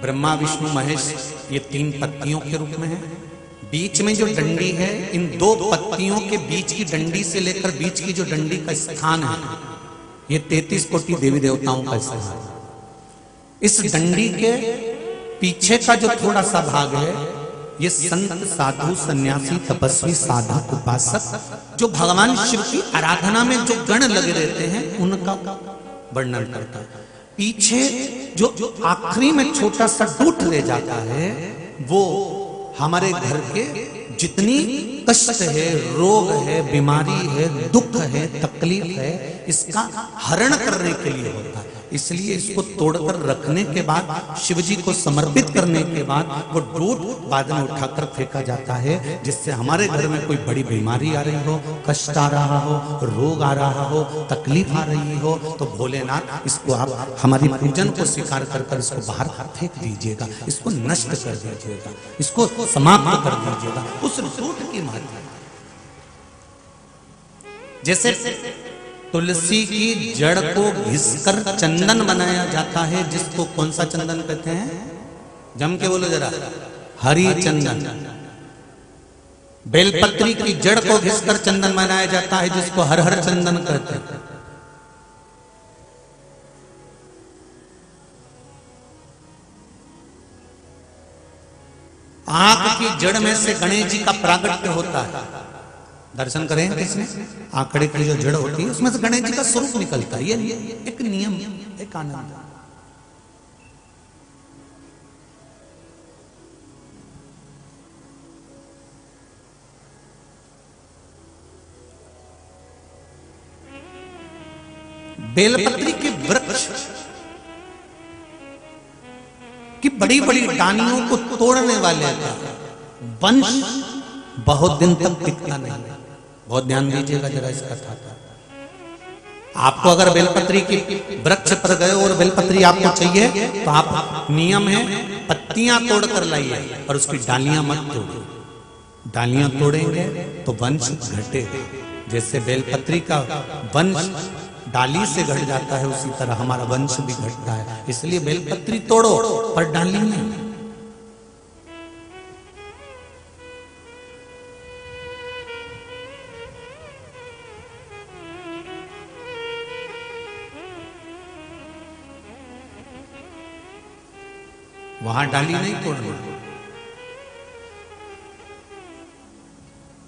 ब्रह्मा विष्णु महेश ये तीन पत्तियों के रूप में है। बीच में जो डंडी है, इन दो पत्तियों के बीच की डंडी से लेकर बीच की जो डंडी का स्थान है, ये 33 कोटि देवी देवताओं का स्थान है। इस डंडी के पीछे का जो थोड़ा सा भाग है, ये संत साधु सन्यासी तपस्वी साधक उपासक जो भगवान शिव की आराधना में जो गण लगे रहते हैं, उनका वर्णन करता है। पीछे जो आखिरी में छोटा सा डूट रह जाता है, वो हमारे घर के जितनी कष्ट है, रोग है, बीमारी है, दुख है, तकलीफ है, इसका हरण करने के लिए होता है। इसलिए इसको तोड़कर रखने के बाद, शिव जी को समर्पित करने के बाद, वो डूट बाद में उठाकर फेंका जाता है, जिससे हमारे घर में कोई बड़ी बीमारी आ रही हो, कष्ट आ रहा हो, रोग आ रहा हो, तकलीफ आ रही हो, तो भोलेनाथ इसको आप हमारी पूजन को स्वीकार कर इसको बाहर फेंक दीजिएगा, इसको नष्ट कर दीजिएगा, इसको समाप्त कर दीजिएगा। उस डूट की महत्व, जैसे तुलसी की जड़ को घिसकर चंदन बनाया जाता है, जिसको कौन सा चंदन कहते हैं? जम के बोलो जरा, हरी चंदन। बेलपत्री की जड़ को घिसकर चंदन बनाया जाता है, जिसको हर हर चंदन कहते हैं। आंख की जड़ में से गणेश जी का प्रागट्य होता है। दर्शन करें किसने? आंकड़े की जो जड़ होती है, उसमें से गणेश जी का स्वरूप निकलता है। ये एक नियम, एक आनंद। बेलपत्री के वृक्ष की बड़ी बड़ी डालियों को तोड़ने वाले का वंश बहुत दिन तक टिकता नहीं। बहुत ध्यान दीजिएगा जरा इस कथा का। आपको अगर बेलपत्री की वृक्ष पर गए और बेलपत्री आपको चाहिए, तो आप नियम है पत्तियां तोड़कर लाइए और उसकी डालियां मत तोड़ो। डालियां तोड़ेंगे तो वंश घटेगा। जैसे बेलपत्री का वंश डाली से घट जाता है, उसी तरह हमारा वंश भी घटता है। इसलिए बेलपत्री तोड़ो पर डाली नहीं। वहां डाली नहीं तोड़नी।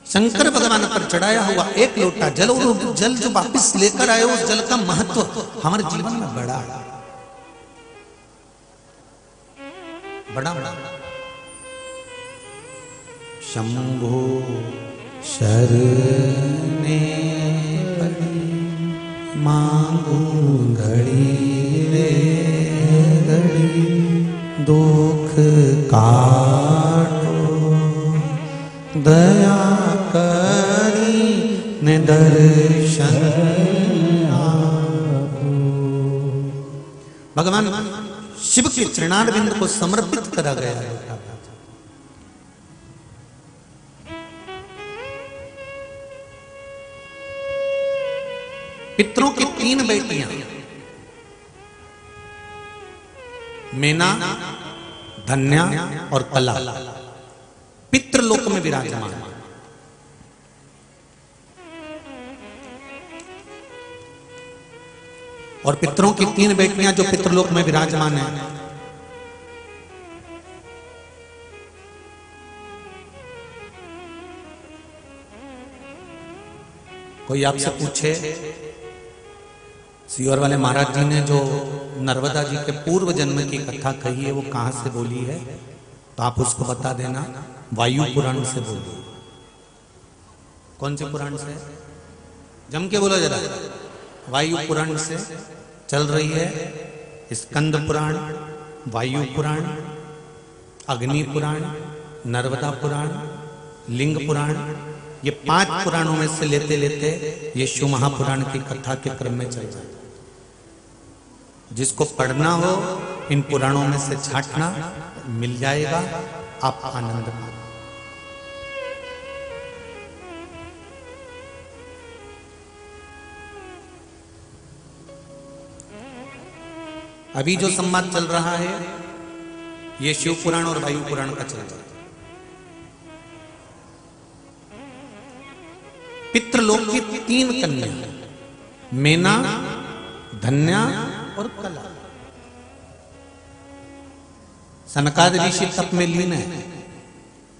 शंकर भगवान पर चढ़ाया हुआ एक लोटा जल, और जल जो वापिस लेकर आए, उस जल का महत्व हमारे जीवन में बड़ा बड़ा। शंभो शरणे मांगू घड़ी रे घड़ी, दुख काटो दया करी ने दर्शन आपो। भगवान शिव के चरणारविंद को समर्पित करा गया है। पितरों की 3 बेटियां, मेना, धन्या और कला, पितृलोक में विराजमान। और पितरों की 3 बेटियां जो पितृलोक में विराजमान है, कोई आपसे पूछे सीहोर वाले महाराज जी ने जो नर्मदा जी के पूर्व जन्म की कथा कही है, वो कहां से बोली है, तो आप उसको बता देना। वायु पुराण से बोली। कौन से पुराण से? जम के बोलो जरा। वायु पुराण से चल रही है। स्कंद पुराण, वायु पुराण, अग्नि पुराण, नर्मदा पुराण, लिंग पुराण, ये 5 पुराणों में से लेते लेते ये शिव महापुराण की कथा के क्रम में चल रहा है। जिसको पढ़ना हो इन पुराणों में से छांटना मिल जाएगा, आप आनंद पाओ। अभी जो संवाद चल रहा है ये शिव पुराण और वायु पुराण का चल रहा है। पितृलोक की 3 कन्या, मेना, धन्या और कला। सनकादि ऋषि तप में लीन है।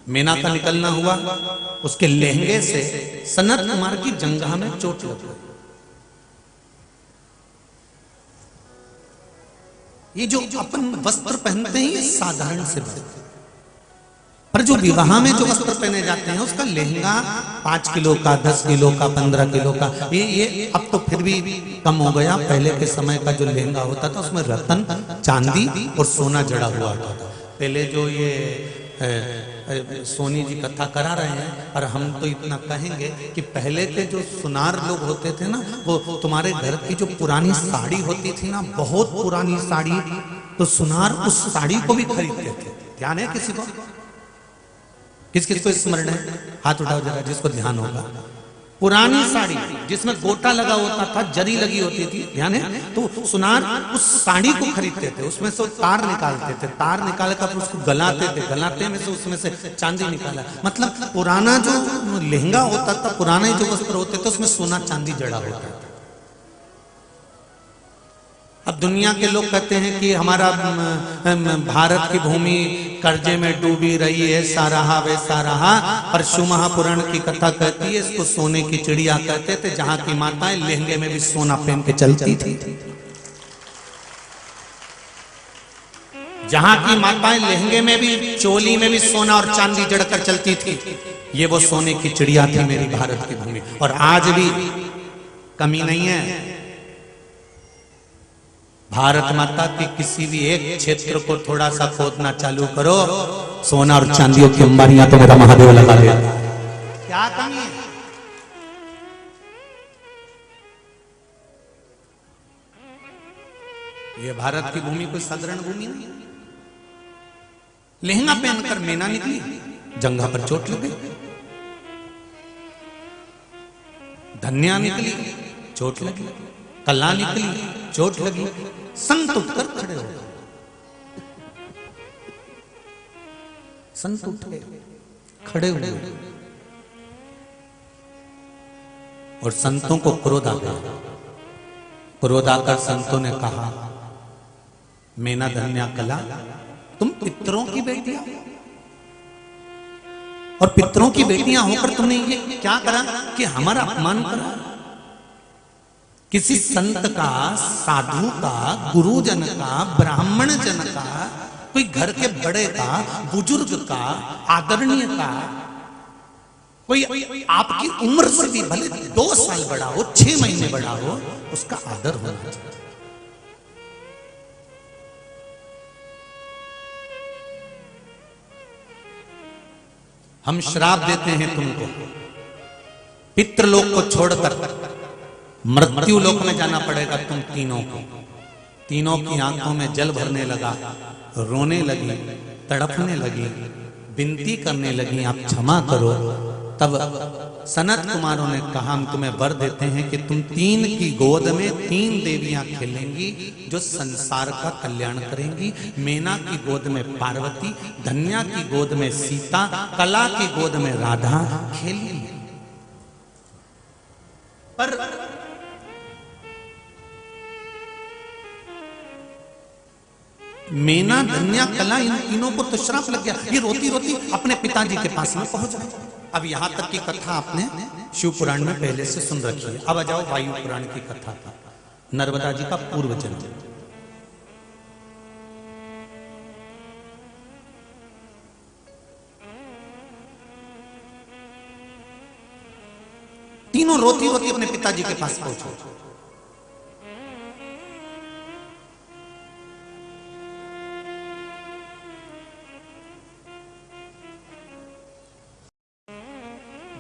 मेना का निकलना हुआ, उसके लहंगे से सनत कुमार की जंघा में चोट लग गई। ये जो अपन वस्त्र पहनते हैं ये साधारण से बात, पर जो विवाह में जो वस्त्र पहने जाते हैं उसका लहंगा 5 किलो का, 10 किलो का, 15 किलो का, ये अब तो फिर भी कम हो गया। पहले के समय का जो लहंगा होता था उसमें रतन, चांदी और सोना जड़ा हुआ होता था। पहले जो ये सोनी जी कथा करा रहे हैं, और हम तो इतना कहेंगे कि पहले के जो सुनार लोग होते थे ना, वो तुम्हारे घर की जो पुरानी साड़ी होती थी ना, बहुत पुरानी साड़ी, तो सुनार उस साड़ी को भी खरीदते थे। ध्यान है किसी को? किस किस को स्मरण है? हाथ उठाओ जरा जिसको ध्यान होगा। पुरानी साड़ी जिसमें गोटा लगा होता था, जरी लगी होती थी, ध्यान है? तो सुनार उस साड़ी को खरीदते थे, उसमें से तार निकालते थे, तार निकाल कर उसको गलाते थे, गलाते में से उसमें से चांदी निकाला। मतलब पुराना जो लहंगा होता था, पुराने जो वस्त्र होते थे उसमें सोना चांदी जड़ा होता था। अब दुनिया के लोग कहते हैं कि हमारा भारत की भूमि कर्जे में डूबी रही है, ऐसा रहा वैसा रहा, पर शिव महापुराण की कथा कहती है इसको सोने की चिड़िया कहते थे, जहां की माताएं लहंगे में भी सोना पहन के चलती थी। जहां की माताएं लहंगे में भी, चोली में भी सोना और चांदी जड़कर चलती थी, ये वो सोने की चिड़िया थी मेरी भारत की भूमि। और आज भी कमी नहीं है। भारत माता की किसी भी एक क्षेत्र को थोड़ा सा खोदना चालू करो, सोना और चांदियों की अंबारियां तो मेरा महादेव लगा दे। क्या कमी है? ये भारत की भूमि कोई साधारण भूमि नहीं। लहंगा पहनकर मेना निकली, जंघा पर चोट लग गई। धन्या निकली, चोट लगी। कला निकली, चोट लगी। संत उठकर खड़े हो गए। संत उठ गए, खड़े हुए, और संतों को क्रोध आ गया। क्रोध आकर संतों ने कहा, मेना, धन्या, कला, तुम पितरों की बेटियां, और पितरों की बेटियां होकर तुमने ये क्या करा कि हमारा अपमान करा? किसी संत का, साधु का, गुरुजन का, ब्राह्मण जन का, कोई घर के बड़े का, बुजुर्ग का, आदरणीय का, कोई आपकी उम्र से भी भले 2 साल बड़ा हो, 6 महीने बड़ा हो, उसका आदर होना चाहिए। हम श्राप देते हैं तुमको, पितृलोक को छोड़कर मृत्यु लोक में जाना पड़ेगा तुम तीनों को। तीनों की आंखों में जल भरने लगा, रोने लगी, तड़पने लगी, विनती करने लगी, आप क्षमा करो। तब सनत कुमारों ने कहा, हम तुम्हें वर देते हैं कि तुम 3 की गोद में 3 देवियां खेलेंगी जो संसार का कल्याण करेंगी। मेना की गोद में पार्वती, धन्या की गोद में सीता, कला की गोद में राधा खेलेंगी। पर मेना, धन्या, कला, इन तीनों को तो श्राप लग गया। ये रोती रोती अपने पिताजी के पास में पहुंच गई। अब यहां तक की कथा आपने शिव पुराण में पहले से सुन रखी है। अब आ जाओ वायु पुराण की कथा, नर्मदा जी का पूर्व जन्म। तीनों रोती रोती अपने पिताजी के पास पहुंचे।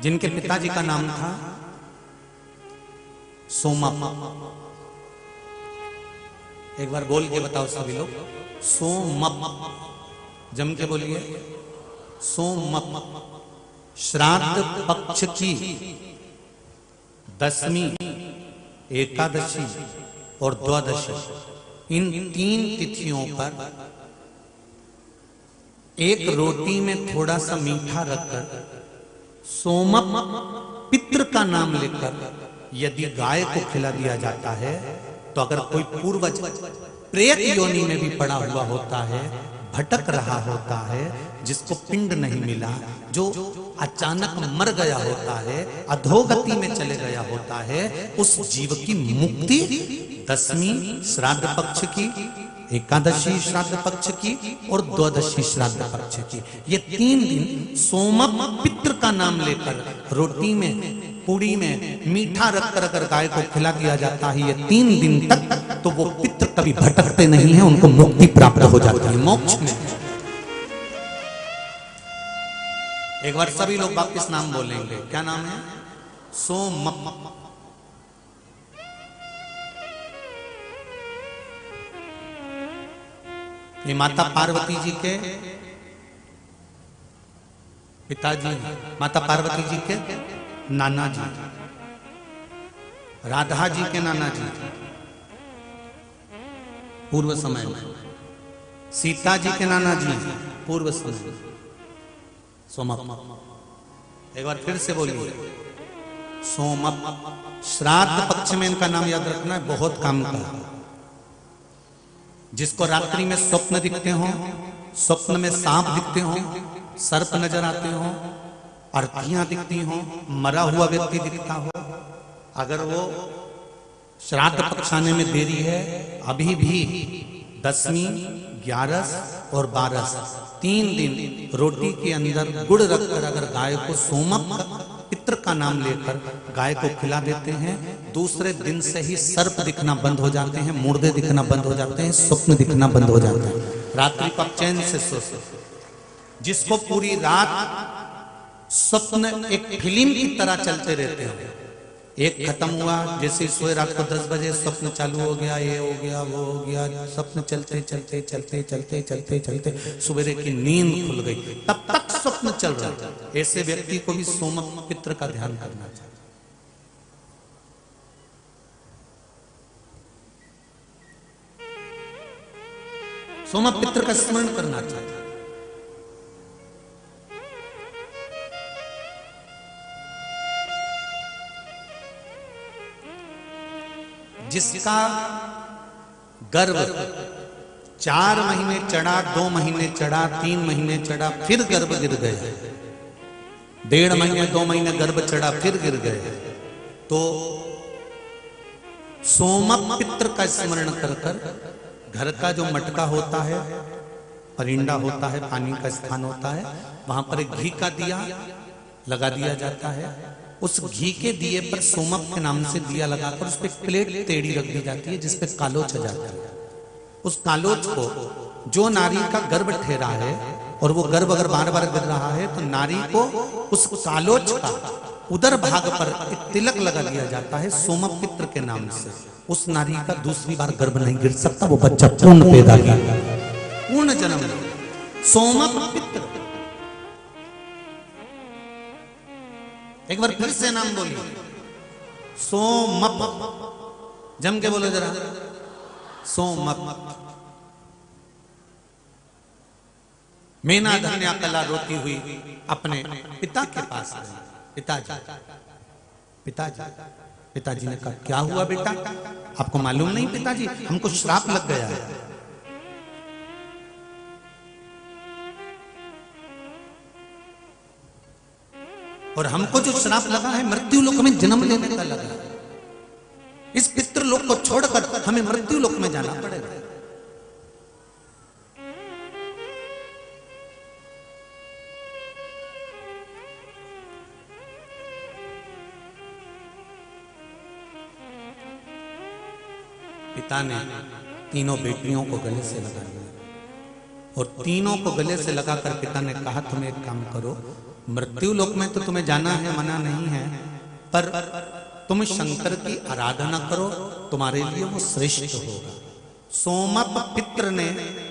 जिनके पिताजी का नाम था सोमप। एक बार बोल के बताओ सभी लोग, सोमप। जम के बोलिए, सोमप। श्राद्ध पक्ष की 10वीं, एकादशी और द्वादशी, इन 3 तिथियों पर एक रोटी में थोड़ा सा मीठा रखकर सोमप पितृ का नाम लेकर यदि गाय को खिला दिया जाता है, तो अगर कोई पूर्वज प्रेत योनि में भी पड़ा हुआ होता है, भटक रहा होता है, जिसको पिंड नहीं मिला, जो अचानक मर गया होता है, अधोगति में चले गया होता है, उस जीव की मुक्ति 10वीं श्राद्ध पक्ष की, एकादशी श्राद्ध पक्ष की और द्वादशी श्राद्ध पक्ष की, ये 3 दिन सोमप पितृ का नाम लेकर रोटी में, पूड़ी में मीठा रखकर अगर गाय को खिला दिया जाता है, ये 3 दिन तक, तो वो पितृ कभी भटकते नहीं है, उनको मुक्ति प्राप्त हो जाती है, मोक्ष में। एक बार सभी लोग वापस नाम बोलेंगे, क्या नाम है? सोमप। ये माता पार्वती जी के पिताजी, माता पार्वती जी के नाना जी, राधा जी के नाना जी पूर्व समय में, सीता जी के नाना जी पूर्व समय में, सोमप। एक बार फिर से बोलिए, सोमप। श्राद्ध पक्ष में इनका नाम याद रखना है, बहुत काम का है। जिसको रात्रि में स्वप्न दिखते हो, स्वप्न में सांप दिखते हो, सर्प नजर आते हो, अर्थियां दिखती हो, मरा हुआ व्यक्ति दिखता हो, अगर वो श्राद्ध पक्ष आने में देरी है, अभी भी 10वीं, 11 और 12 3 दिन रोटी के अंदर गुड़ रखकर अगर गाय को सोमप पितृ का नाम लेकर गाय को खिला देते हैं, दूसरे दिन से ही सर्प दिखना बंद हो जाते हैं, मुर्दे दिखना बंद हो जाते हैं, स्वप्न दिखना बंद हो जाते हैं। रात्रि को आप चैन से सो सकते। जिसको पूरी रात स्वप्न एक फिल्म की तरह चलते रहते हैं, एक खत्म हुआ, जैसे सोए रात को 10 बजे स्वप्न चालू हो गया, ये हो गया, वो हो गया, स्वप्न चलते चलते चलते चलते चलते चलते सवेरे की नींद खुल गई, तब तक स्वप्न चल रहा था। ऐसे व्यक्ति को भी सोमप पितृ का ध्यान करना चाहिए। सोमप पितृ का स्मरण करना चाहिए। जिसका गर्भ 4 महीने चढ़ा, 2 महीने चढ़ा, 3 महीने चढ़ा, फिर गर्भ गिर गया, 1.5 महीने 2 महीने गर्भ चढ़ा, फिर गिर गए, तो सोमप पितृ का स्मरण कर कर घर का जो मटका होता है, परिंदा होता है, पानी का स्थान होता है, वहां पर एक घी का दिया लगा दिया जाता है। उस घी के दिए पर सोमप के नाम से दिया लगाकर उस पर प्लेट टेढ़ी रख दी जाती है, जिसपे कालोच जाता है। उस कालोच को, जो नारी का गर्भ ठहरा है और वो गर्भ अगर बार बार गिर रहा है, तो नारी को उस कालोच का उदर भाग पर एक तिलक लगा दिया जाता है सोमप पितृ के नाम से। उस नारी का दूसरी बार गर्भ नहीं गिर सकता, वो बच्चा पूर्ण पैदा किया, पूर्ण जन्म। सोमप पितृ। एक बार फिर से नाम बोलिए, सोमप। जम के बोलो जरा, सोमप। मीना धन्या कला रोती हुई अपने पिता के पास गई। पिताजी ने कहा, क्या हुआ बेटा, आपको मालूम नहीं पिताजी, हमको श्राप लग गया है। और हमको जो श्राप लगा है, मृत्यु लोक में जन्म लेने का लगा है। इस पितृ लोक को छोड़कर हमें मृत्यु लोक में जाना पड़ेगा। पिता ने तीनों बेटियों को गले से लगा लिया और तीनों को गले से लगाकर पिता ने कहा, तुम एक काम करो, मृत्यु लोक में तो तुम्हें जाना है, मना नहीं है, पर तुम शंकर की आराधना करो, तुम्हारे लिए वो श्रेष्ठ होगा। सोमप पितृ ने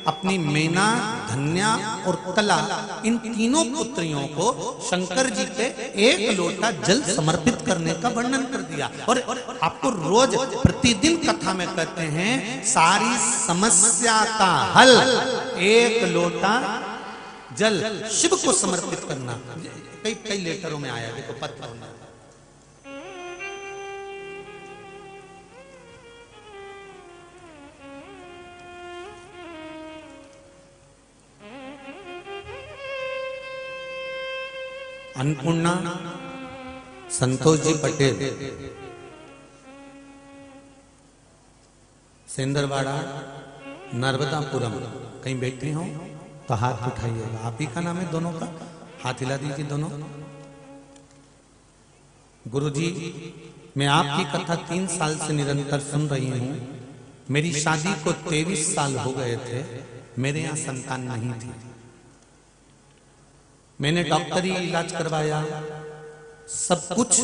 अपनी मेना, धन्या और कला, इन तीनों पुत्रियों को शंकर जी पे 1 लोटा जल समर्पित करने का वर्णन कर दिया। और आपको रोज प्रतिदिन कथा में कहते हैं, सारी समस्या का हल 1 लोटा जल शिव को समर्पित करना। कई कई लेटरों में आया, देखो पत्रों में। अन्नपूर्णा संतोष जी पटेल, सेंदरवाड़ा, नर्मदापुरम, कहीं बैठे हो तो हाथ उठाइएगा। आप ही का नाम है दोनों का, हाथ हिला दीजिए दोनों। गुरुजी, मैं आपकी कथा 3 साल से निरंतर सुन रही हूं। मेरी शादी को 23 साल हो गए थे, मेरे यहां संतान नहीं थी। मैंने डॉक्टरी इलाज करवाया, सब कुछ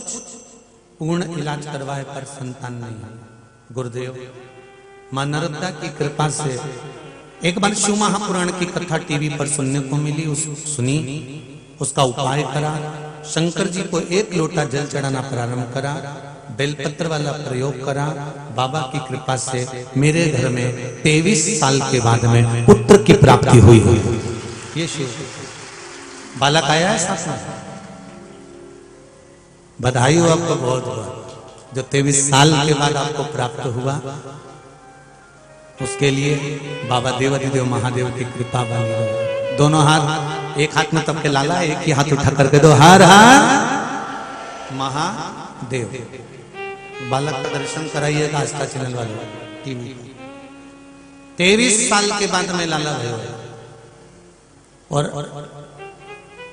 पूर्ण इलाज करवाए, पर संतान नहीं। गुरुदेव, मां नर्मदा की कृपा से एक बार शिव महापुराण की कथा टीवी पर सुनने को मिली, सुनी, उसका उपाय करा। शंकर जी को 1 लोटा जल चढ़ाना प्रारंभ करा, बेलपत्र वाला प्रयोग करा। बाबा की कृपा से मेरे घर में 23 साल के बाद में पुत्र की प्राप्ति हुई। ये शिव बालक आया है साथ में, बधाई हो आपको बहुत बहुत। जो 23 साल के बाद आपको प्राप्त हुआ, उसके लिए बाबा देवाधिदेव महादेव की कृपा बनी रहे। दोनों हाथ, एक हाथ में तब के लाला, एक ही हाथ उठा करके दो, हर हर महादेव। बालक का दर्शन कराइएगा आस्था चैनल वाले टीवी। 23 साल के बाद में लाला भैया और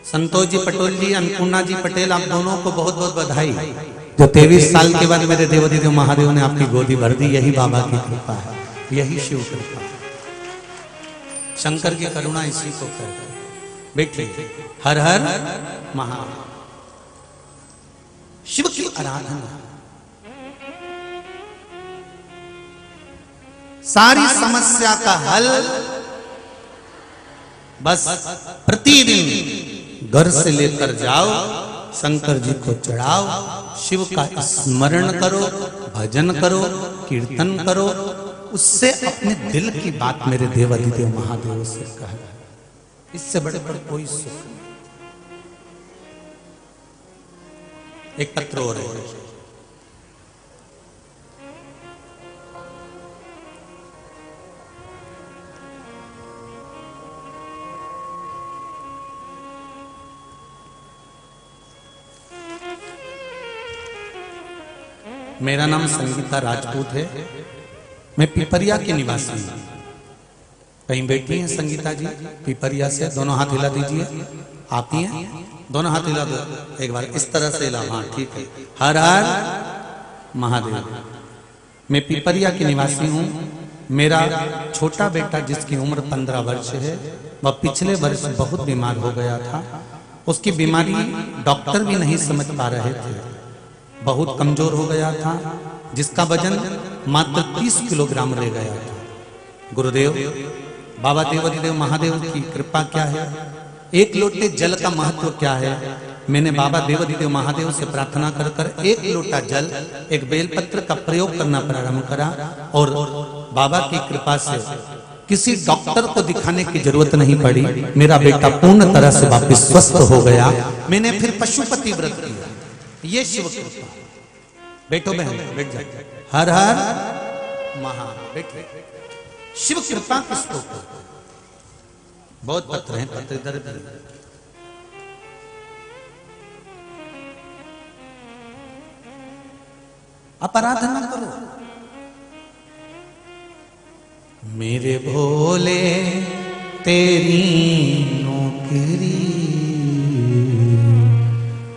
संतोष जी पटेल जी, अन्नपूर्णा जी पटेल, आप दोनों को बहुत बहुत बधाई। जो 23 साल के बाद मेरे देवाधिदेव महादेव ने आपकी गोदी भर दी, यही बाबा की कृपा है, यही शिव कृपा। शंकर की करुणा इसी को कहते हैं। बैठिए, हर हर महादेव। शिव की आराधना, सारी समस्या का हल बस प्रतिदिन घर से लेकर जाओ, शंकर जी को चढ़ाओ, शिव का स्मरण करो, भजन करो, कीर्तन करो। उससे अपने दिल की बात मेरे देवाधिदेव महादेव से कह, इससे बड़े बड़े कोई सुख नहीं। एक पत्र और है, मेरा नाम संगीता राजपूत है, मैं पिपरिया की निवासी हूं। कहीं बैठी हैं संगीता जी पिपरिया से? दोनों हाथ हिला दीजिए। आप ही हैं? दोनों हाथ हिला दो एक बार, इस तरह से हिला। हाँ ठीक है। हर हर महादेव। मैं पिपरिया की निवासी हूं। मेरा छोटा बेटा जिसकी उम्र 15 वर्ष है, वह पिछले वर्ष बहुत बीमार हो गया था। उसकी बीमारी डॉक्टर भी नहीं समझ पा रहे थे, बहुत कमजोर हो गया था, जिसका वजन मात्र 30 किलोग्राम रह गया था। गुरुदेव बाबा देवाधिदेव महादेव की कृपा क्या है, 1 लोटे जल का महत्व क्या है, मैंने बाबा देवाधिदेव महादेव से प्रार्थना कर कर 1 लोटा जल, एक बेलपत्र का प्रयोग करना प्रारंभ करा और बाबा की कृपा से किसी डॉक्टर को दिखाने की जरूरत नहीं पड़ी। मेरा बेटा पूर्ण तरह से वापस स्वस्थ हो गया। मैंने फिर पशुपति व्रत किया। ये शिव कृपा। बैठो बहन, बैठ जाओ। हर हर बैठो। शिव कृपा किसको कहते? बहुत पत्र हैं, पत्र इधर भी। अपराधना करो। मेरे भोले तेरी नौकरी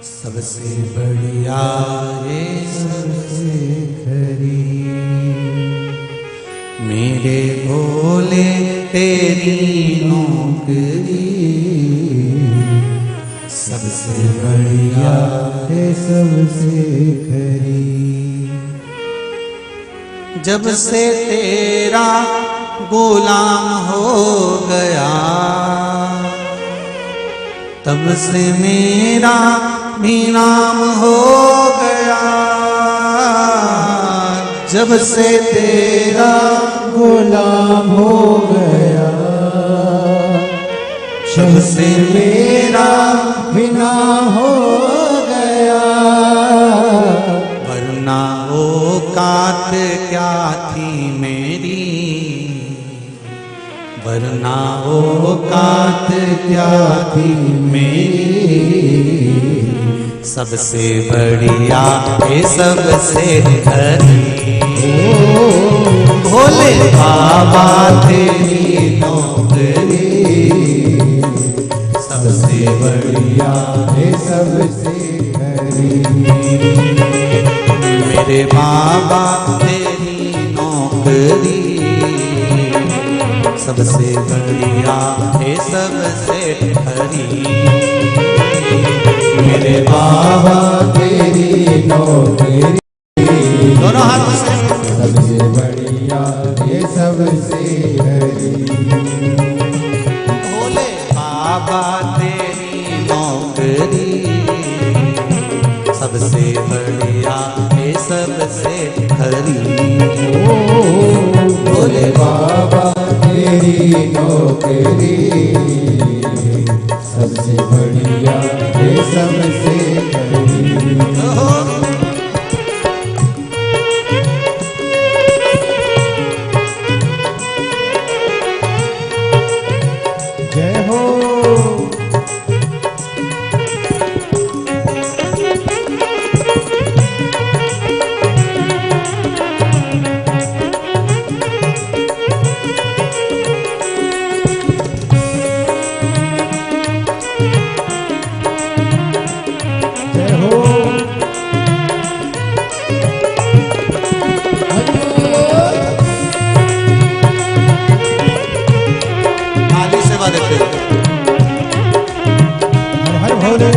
सबसे बढ़िया रे सबसे खरी। मेरे भोले तेरी नौकरी सबसे बढ़िया है सबसे खरी। जब से तेरा गुलाम हो गया तब से मेरा भी नाम हो गया। जब से तेरा गुलाम हो गया सबसे मेरा बिना हो गया, वरना औकात क्या थी मेरी, वरना औकात क्या थी मेरी। सबसे बढ़िया है सबसे हरी, भोले बाबा तेरी नौकरी। सबसे बढ़िया ये सबसे हरी, मेरे बाबा तेरी नौकरी। सबसे बढ़िया है सबसे हरी, मेरे बाबा तेरी नौकरी। दोनों हाथों से सबसे बढ़िया ये सबसे हरी, भोले बाबा तेरी नौकरी। सबसे बढ़िया है सबसे हरी, भोले बाबा तेरी नौकरी। सबसे बढ़िया ये सबसे हरी। जय हो जय हो थाली सेवा देते हैं। हर भोले।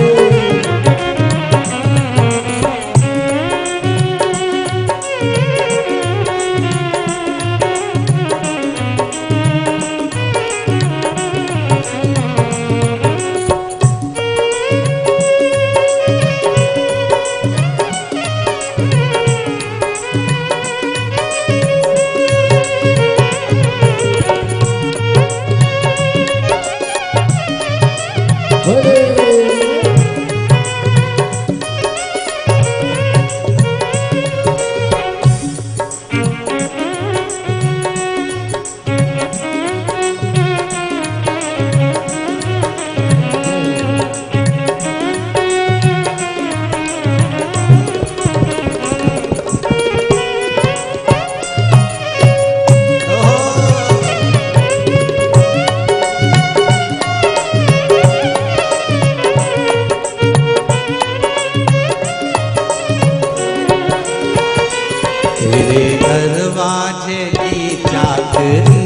तेरे दरवाजे की चाकरी,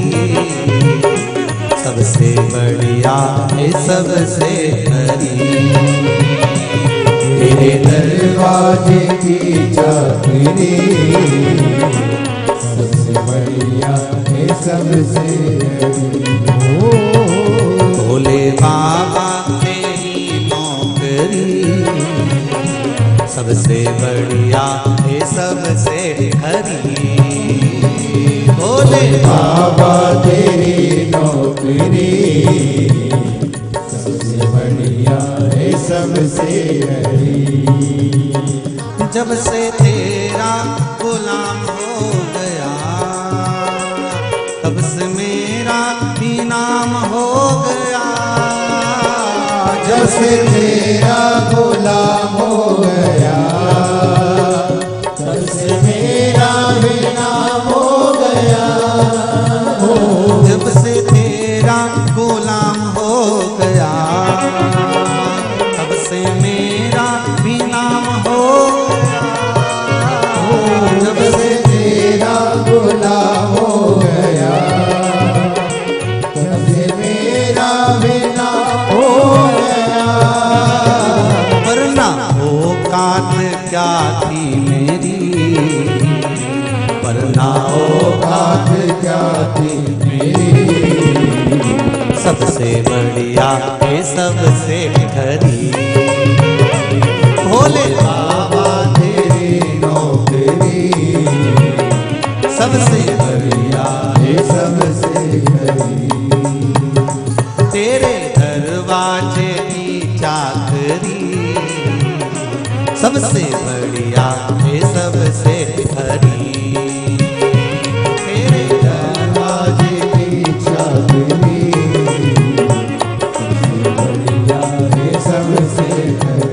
सबसे बढ़िया है सबसे हरी। तेरे दरवाजे की चाकरी, सबसे बढ़िया है सबसे हरी। भोले बाबा तेरी नौकरी। सबसे बढ़िया है सबसे हरी, भोले बाबा तेरी नौकरी। सबसे बढ़िया है सबसे हरी। जब से तेरा गुलाम हो गया, तब से मेरा भी नाम हो गया। जब से तेरा गुलाम हो गया, तब से मेरा भी नाम हो गया। जब से तेरा गुलाम हो गया, तब से मेरा भी नाम हो गया। जब से तेरा गुलाम हो गया, तब से मेरा भी नाम हो गया। वरना औकात क्या थी मेरी, वरना औकात क्या थी मेरी। सबसे बढ़िया है सबसे हरी, भोले बाबा तेरी नौकरी। सबसे बढ़िया है सबसे हरी। तेरे घर दरवाजे की चाकरी, सबसे बढ़िया है सबसे खरी। तेरे दरवाजे की चाकरी, सबसे बढ़िया है सबसे खरी।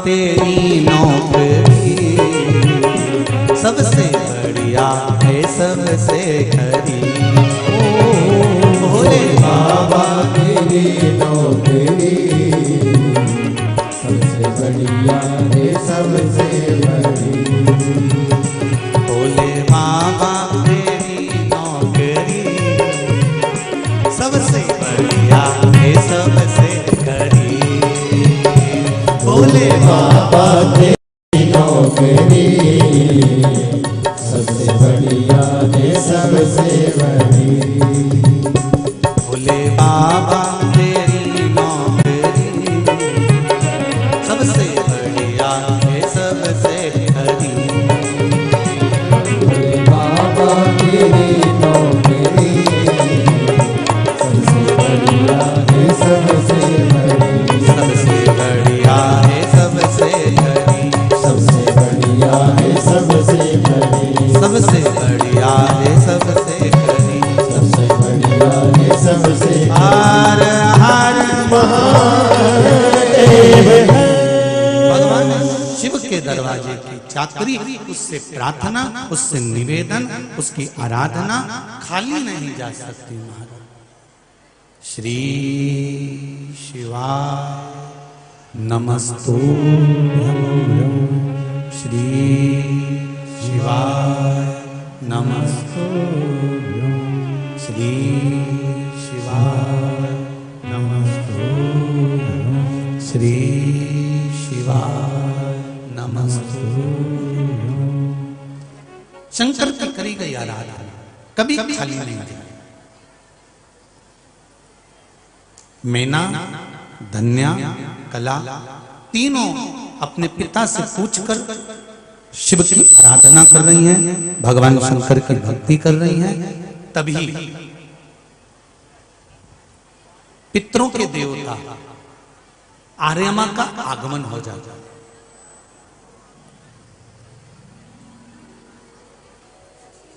तेरी नौकरी, सबसे बढ़िया है सबसे खरी। भोले बाबा तेरी नौकरी, सबसे बढ़िया है सबसे बड़ी। भोले बाबा तेरी नौकरी, सबसे बढ़िया है सबसे खरी। भोले बाबा तेरी नौकरी, सबसे बढ़िया है सबसे बड़ी। भोले बाबा तेरी नौकरी, सबसे बढ़िया है सबसे खरी। भोले बाबा तेरी नौकरी, सबसे बढ़िया है सबसे बड़ी। सबसे बढ़िया है सबसे खरी। सबसे बढ़िया है सबसे बड़ी। सबसे बढ़िया है सबसे खरी। सबसे बढ़िया है सबसे हर हर महादेव है। भगवान शिव के दरवाजे की चाकरी, उससे प्रार्थना, उससे निवेदन, उसकी आराधना खाली नहीं जा सकती महाराज। श्री शिवाय नमस्तुभ्यं। श्री शिवाय नमस्तुभ्यं। श्री शिवाय नमस्तुभ्यं। श्री शिवाय नमस्तुभ्यं। शंकर की करी गई आराधना कभी खाली नहीं जाए। मैना, धन्या, कला तीनों अपने पिता से पूछकर शिव की आराधना कर रही हैं, भगवान शंकर की भक्ति कर रही हैं। तभी पितरों के देवता आर्यमा का आगमन हो जाता है।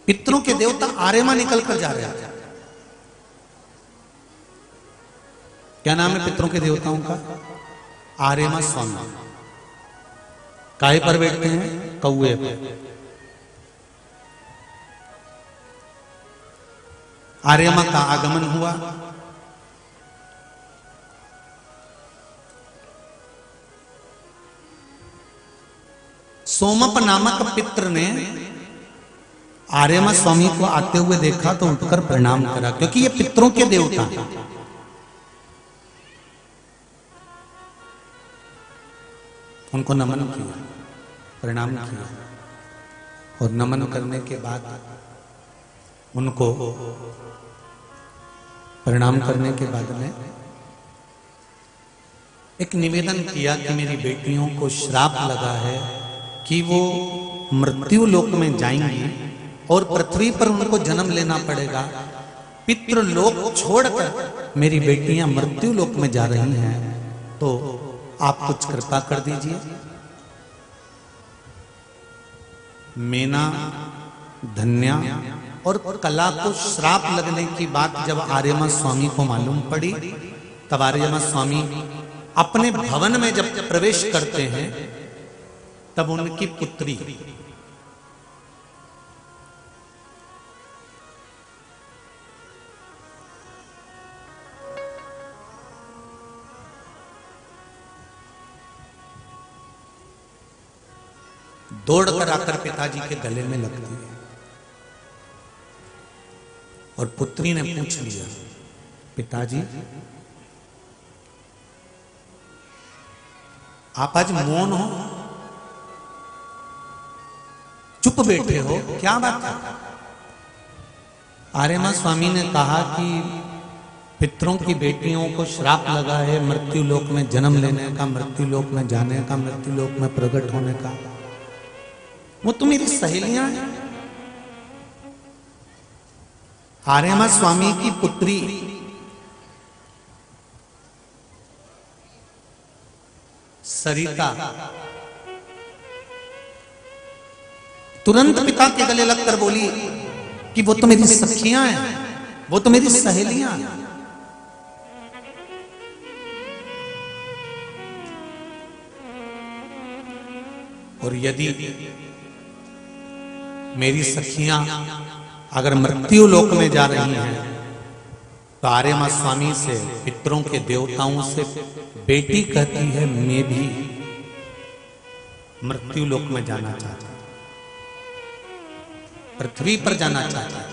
पितरों के देवता आर्यमा निकल कर जा रहे हैं। क्या नाम है पितरों के देवताओं का? आर्यमा स्वामी। काहे पर बैठते हैं? कौए पर। आर्यमा का आगमन हुआ। सोमप नामक पित्र ने आर्यमा स्वामी को आते हुए देखा तो उठकर प्रणाम करा, क्योंकि ये पितरों के देवता हैं। उनको नमन किया, प्रणाम किया, और नमन करने के बाद उनको प्रणाम करने के बाद में एक निवेदन किया कि मेरी बेटियों को श्राप लगा है कि वो मृत्यु लोक में जाएंगी और पृथ्वी पर उनको जन्म लेना पड़ेगा। पितृलोक छोड़कर मेरी बेटियां मृत्यु लोक में जा रही हैं, तो आप कुछ कृपा कर दीजिए। मेना, धन्या और कला को श्राप लगने की बात जब आर्यमा स्वामी को मालूम पड़ी, तब आर्यमा स्वामी अपने भवन में जब प्रवेश करते हैं, तब उनकी पुत्री दौड़कर आकर पिताजी के गले में लगती है, और पुत्री ने पूछ लिया, पिताजी आप आज मौन हो, चुप बैठे हो, क्या बात है? आर्यमा स्वामी ने कहा कि पितरों की बेटियों को श्राप लगा है मृत्यु लोक में जन्म लेने का, मृत्यु लोक में जाने का, मृत्यु लोक में प्रकट होने का। वो तो मेरी सहेलियां हैं। आर्यमा स्वामी की पुत्री सरिता तुरंत पिता के गले लगकर बोली कि वो तो मेरी सखियां हैं, वो तो मेरी सहेलियां हैं। और यदि मेरी सखियां अगर मृत्यु लोक में जा रही हैं, तो आर्यमा स्वामी से, पितरों के देवताओं से बेटी कहती है मैं भी मृत्यु लोक में जाना चाहता हूं, पृथ्वी पर जाना चाहता हूं।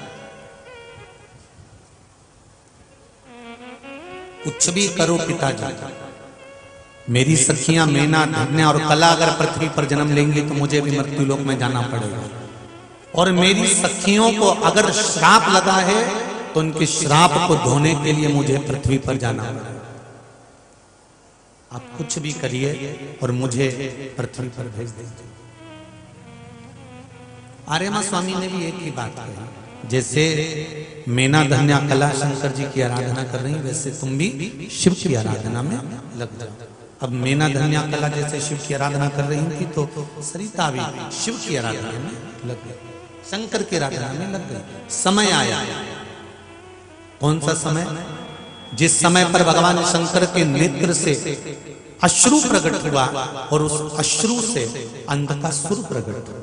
कुछ भी करो पिताजी, मेरी सखियां मेना, धन्या और कला अगर पृथ्वी पर जन्म लेंगी तो मुझे भी मृत्यु लोक में जाना पड़ेगा। और मेरी सखियों को अगर श्राप लगा है तो उनके श्राप को धोने के लिए मुझे पृथ्वी पर जाना पड़ेगा। आप कुछ भी करिए और मुझे पृथ्वी पर भेज दीजिए। आर्यमा स्वामी ने भी एक ही बात कही, जैसे मेना, धन्या, कला शंकर जी की आराधना कर रही, वैसे तुम भी शिव की आराधना में लग जाओ। अब मेना, धन्या, कला जैसे शिव की आराधना कर रही थी, तो सरिता भी शिव की आराधना में लग गई, शंकर की आराधना में लग गई। समय आया, कौन सा समय? जिस समय पर भगवान शंकर के नेत्र से अश्रु प्रकट हुआ और उस अश्रु से अंधकासुर प्रकट हुआ।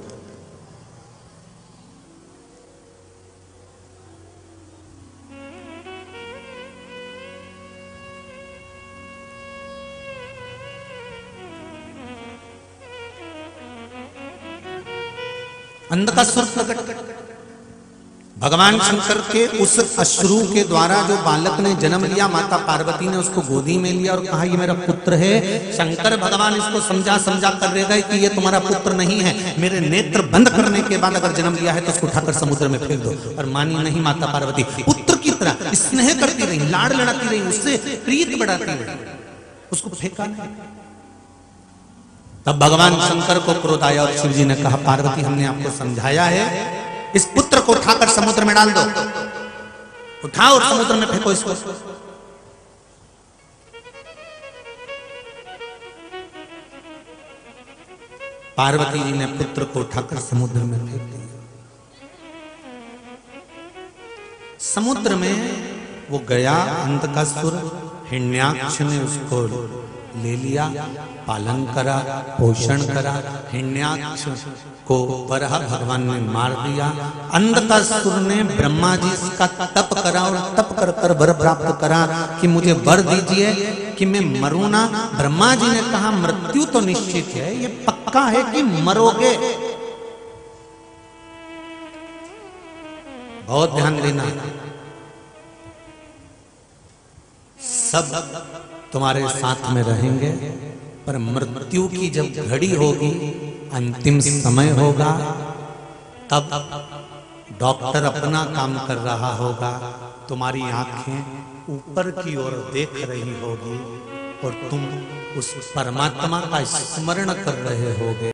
अंधकासुर प्रकट, भगवान शंकर के उस अश्रु के द्वारा जो बालक ने जन्म लिया, माता पार्वती ने उसको गोदी में लिया और कहा ये मेरा पुत्र है। शंकर भगवान इसको समझा कर रह गए कि ये तुम्हारा पुत्र नहीं है, मेरे नेत्र बंद करने के बाद अगर जन्म लिया है तो उसको उठाकर समुद्र में फेंक दो। और मानी नहीं माता पार्वती, पुत्र की तरह स्नेह करती रही, लाड़ लड़ाती रही, उससे प्रीत बढ़ाती रही, उसको फेंका नहीं। तब भगवान शंकर को क्रोध आया और शिव जी ने कहा पार्वती हमने आपको समझाया है, इस पुत्र को उठाकर समुद्र में डाल दो, उठाओ और समुद्र में फेंको इसको। पार्वती जी ने पुत्र को उठाकर समुद्र में फेंक दिया। समुद्र में वो गया, अंधकासुर हिरण्याक्ष ने उसको ले लिया, पालन करा, पोषण करा। हिरण्याक्ष को वराह भगवान ने मार दिया। अंधकासुर ने ब्रह्मा जी का तप करा और तप कर कर वर प्राप्त करा कि मुझे वर दीजिए कि मैं मरूं ना। ब्रह्मा जी ने कहा मृत्यु तो निश्चित है, ये पक्का है कि मरोगे। बहुत ध्यान देना, सब तुम्हारे साथ में रहेंगे, पर मृत्यु की जब घड़ी होगी, अंतिम समय होगा, तब डॉक्टर अपना काम कर रहा होगा, तुम्हारी आंखें ऊपर की ओर देख रही होगी और तुम उस परमात्मा का स्मरण कर रहे होगे।